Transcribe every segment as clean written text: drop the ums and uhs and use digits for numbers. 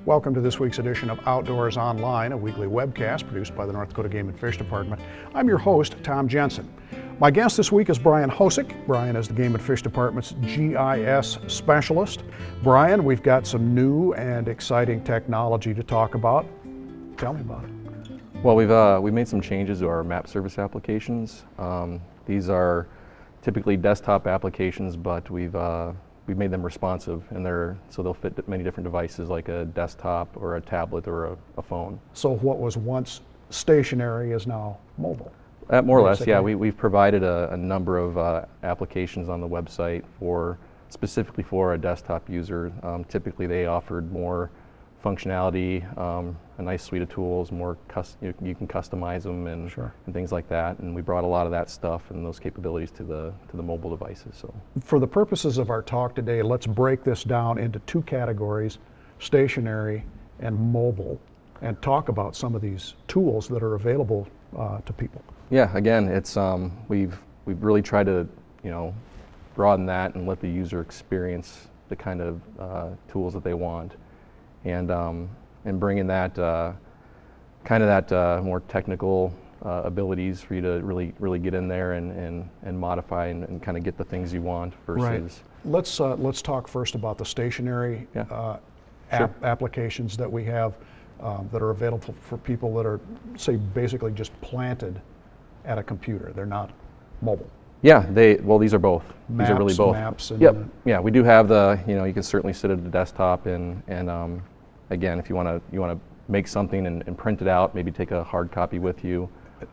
Welcome to this week's edition of Outdoors Online, a weekly webcast produced by the North Dakota Game and Fish Department. I'm your host, Tom Jensen. My guest this week is Brian Hosek. Brian is the Game and Fish Department's GIS specialist. Brian, we've got some new and exciting technology to talk about. Tell me about it. Well, we've made some changes to our map service applications. These are typically desktop applications, but we've made them responsive, and so they'll fit many different devices like a desktop or a tablet or a phone. So what was once stationary is now mobile? More or less, yeah. We've provided a number of applications on the website specifically for a desktop user. Typically they offered more functionality, a nice suite of tools, you can customize them and things like that. And we brought a lot of that stuff and those capabilities to the mobile devices. So, for the purposes of our talk today, let's break this down into two categories: stationary and mobile, and talk about some of these tools that are available to people. Yeah, again, it's we've really tried to broaden that and let the user experience the kind of tools that they want. And bringing that more technical abilities for you to really get in there and modify and kind of get the things you want versus. Right. Let's talk first about the stationary applications that we have that are available for people that are, say, basically just planted at a computer. They're not mobile. Yeah, these are both. These are really both. Maps. Yep. Yeah, we do have you can certainly sit at the desktop and again, if you want to make something and print it out, maybe take a hard copy with you.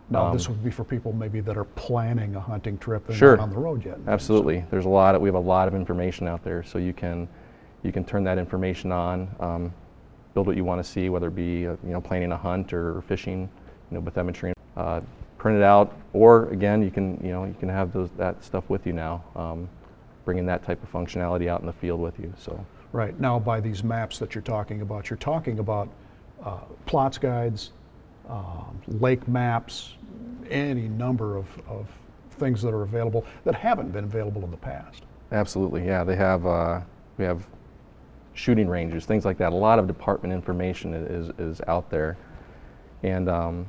Now, this would be for people maybe that are planning a hunting trip and not on the road yet. Absolutely. So. We have a lot of information out there, so you can turn that information on, build what you want to see, whether it be planning a hunt or fishing, bathymetry, print it out, or again, you can have that stuff with you now, bringing that type of functionality out in the field with you. So. Right. Now, by these maps that you're talking about plots guides, lake maps, any number of things that are available that haven't been available in the past. Absolutely, yeah. We have shooting ranges, things like that. A lot of department information is out there, and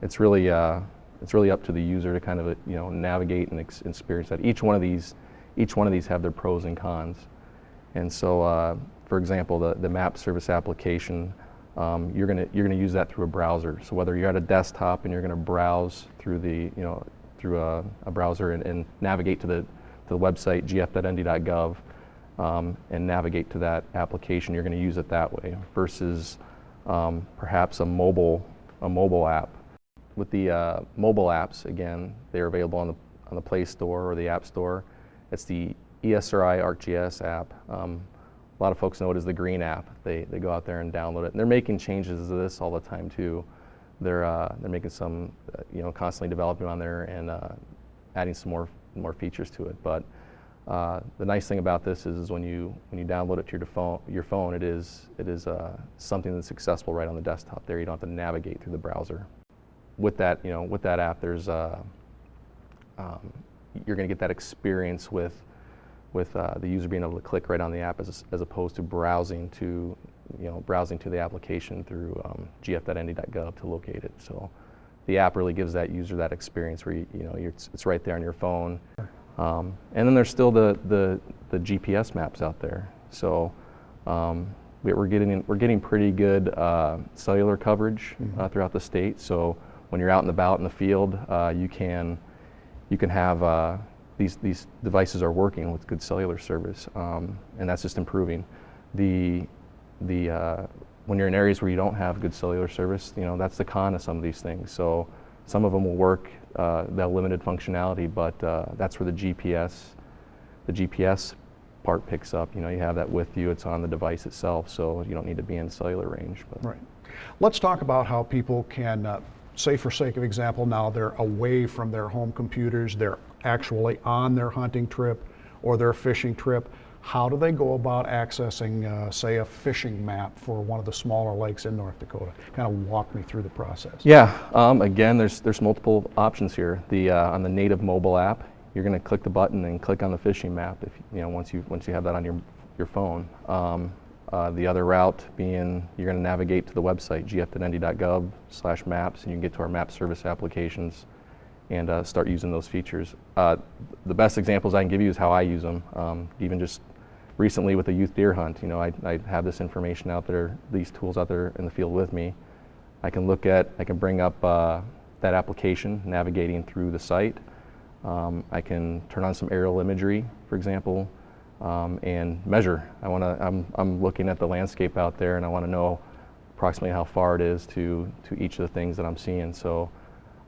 it's really up to the user to kind of navigate and experience that. Each one of these have their pros and cons. And so, for example, the map service application, you're gonna use that through a browser. So whether you're at a desktop and you're gonna browse through through a browser and navigate to the website gf.nd.gov and navigate to that application, you're gonna use it that way versus perhaps a mobile app. With the mobile apps, again, they're available on the Play Store or the App Store. It's the ESRI ArcGIS app. A lot of folks know it as the green app. They go out there and download it, and they're making changes to this all the time too. They're making some, constantly developing on there and adding some more features to it. But the nice thing about this is when you download it to your phone, it is something that's accessible right on the desktop. There, you don't have to navigate through the browser. With that app, there's you're going to get that experience with the user being able to click right on the app as opposed to browsing to the application through gf.nd.gov to locate it. So the app really gives that user that experience where it's right there on your phone. And then there's still the GPS maps out there. So we're getting pretty good cellular coverage throughout the state. So when you're out and about in the field, you can have these devices are working with good cellular service, and that's just improving. When you're in areas where you don't have good cellular service, that's the con of some of these things. So some of them will work, they'll have limited functionality, but that's where the GPS part picks up. You have that with you, it's on the device itself, so you don't need to be in cellular range. But. Right. Let's talk about how people can, say for sake of example, now they're away from their home computers, they're actually on their hunting trip or their fishing trip. How do they go about accessing, say, a fishing map for one of the smaller lakes in North Dakota? Kind of walk me through the process. Yeah, again, there's multiple options here. On the native mobile app, you're going to click the button and click on the fishing map. If once you have that on your phone, The other route being you're going to navigate to the website, gf.nd.gov/maps, and you can get to our map service applications and start using those features. The best examples I can give you is how I use them. Even just recently with the youth deer hunt, I have this information out there, these tools out there in the field with me. I can bring up that application, navigating through the site. I can turn on some aerial imagery, for example, and measure. I'm looking at the landscape out there, and I want to know approximately how far it is to each of the things that I'm seeing. So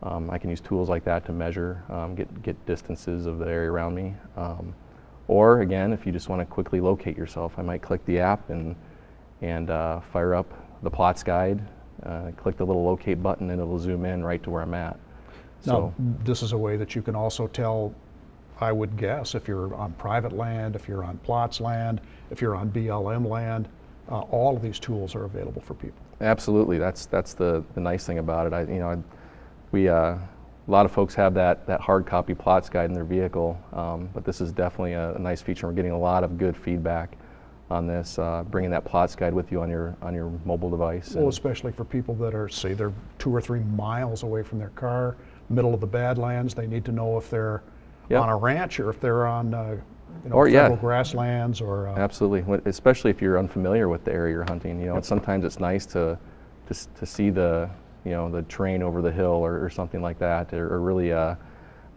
I can use tools like that to measure, get distances of the area around me. Or again, if you just want to quickly locate yourself, I might click the app and fire up the plots guide, click the little locate button, and it'll zoom in right to where I'm at. Now, this is a way that you can also tell, I would guess, if you're on private land, if you're on plots land, if you're on BLM land, all of these tools are available for people. Absolutely, that's the nice thing about it. A lot of folks have that hard copy plots guide in their vehicle, but this is definitely a nice feature. We're getting a lot of good feedback on this, bringing that plots guide with you on your mobile device. Well, especially for people that are, say, they're 2 or 3 miles away from their car, middle of the Badlands. They need to know if they're on a ranch or if they're on federal grasslands or. Absolutely, especially if you're unfamiliar with the area you're hunting. Sometimes it's nice to see the the terrain over the hill or something like that, or really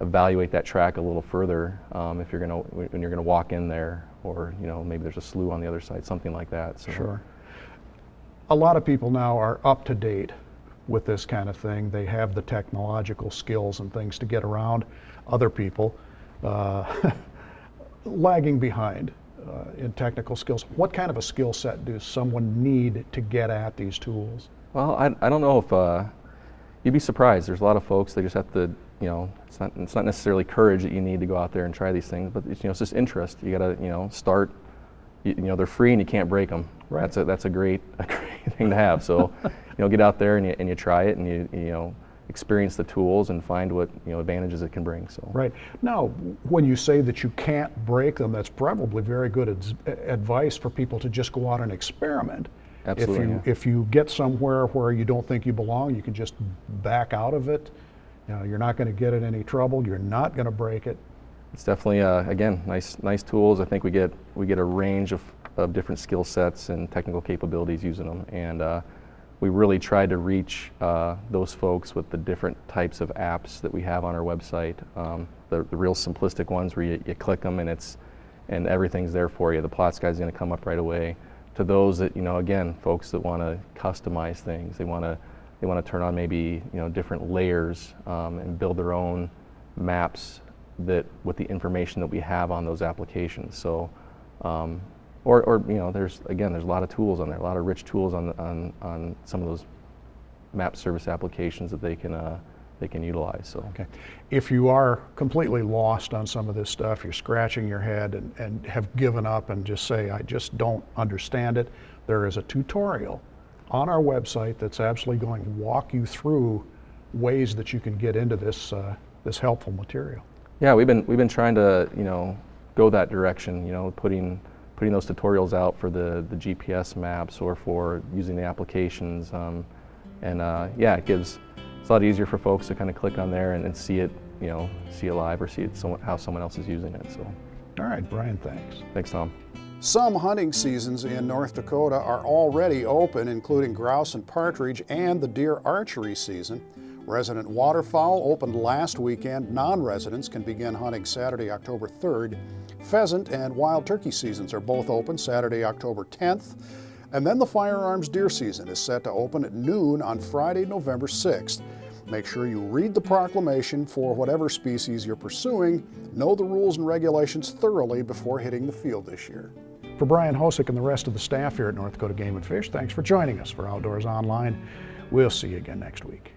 evaluate that track a little further when you're gonna walk in there, or maybe there's a slough on the other side, something like that. So. Sure. A lot of people now are up to date with this kind of thing. They have the technological skills and things to get around other people lagging behind in technical skills. What kind of a skill set does someone need to get at these tools? Well, I don't know if you'd be surprised. There's a lot of folks, they just have to, it's not necessarily courage that you need to go out there and try these things, but it's just interest. You gotta, start. They're free and you can't break them. Right. That's a great thing to have. So, get out there and you try it, and you experience the tools and find what advantages it can bring. So. Right. Now, when you say that you can't break them, that's probably very good advice for people to just go out and experiment. Absolutely. If you get somewhere where you don't think you belong, you can just back out of it. You're not going to get in any trouble. You're not going to break it. It's definitely again nice tools. I think we get a range of different skill sets and technical capabilities using them, and we really tried to reach those folks with the different types of apps that we have on our website. The real simplistic ones where you click them and everything's there for you. The plots guide is going to come up right away. To those that again, folks that want to customize things, they want to turn on maybe different layers and build their own maps that with the information that we have on those applications. So, there's a lot of tools on there, a lot of rich tools on some of those map service applications that they can utilize. So, okay, if you are completely lost on some of this stuff, you're scratching your head and have given up and just say, I just don't understand it, there is a tutorial on our website that's absolutely going to walk you through ways that you can get into this helpful material. Yeah, we've been trying to go that direction. Putting those tutorials out for the GPS maps or for using the applications, it's a lot easier for folks to kind of click on there and see it live or see it how someone else is using it. So. All right, Brian, thanks. Thanks, Tom. Some hunting seasons in North Dakota are already open, including grouse and partridge and the deer archery season. Resident waterfowl opened last weekend. Non-residents can begin hunting Saturday, October 3rd. Pheasant and wild turkey seasons are both open Saturday, October 10th. And then the firearms deer season is set to open at noon on Friday, November 6th. Make sure you read the proclamation for whatever species you're pursuing. Know the rules and regulations thoroughly before hitting the field this year. For Brian Hosek and the rest of the staff here at North Dakota Game and Fish, thanks for joining us for Outdoors Online. We'll see you again next week.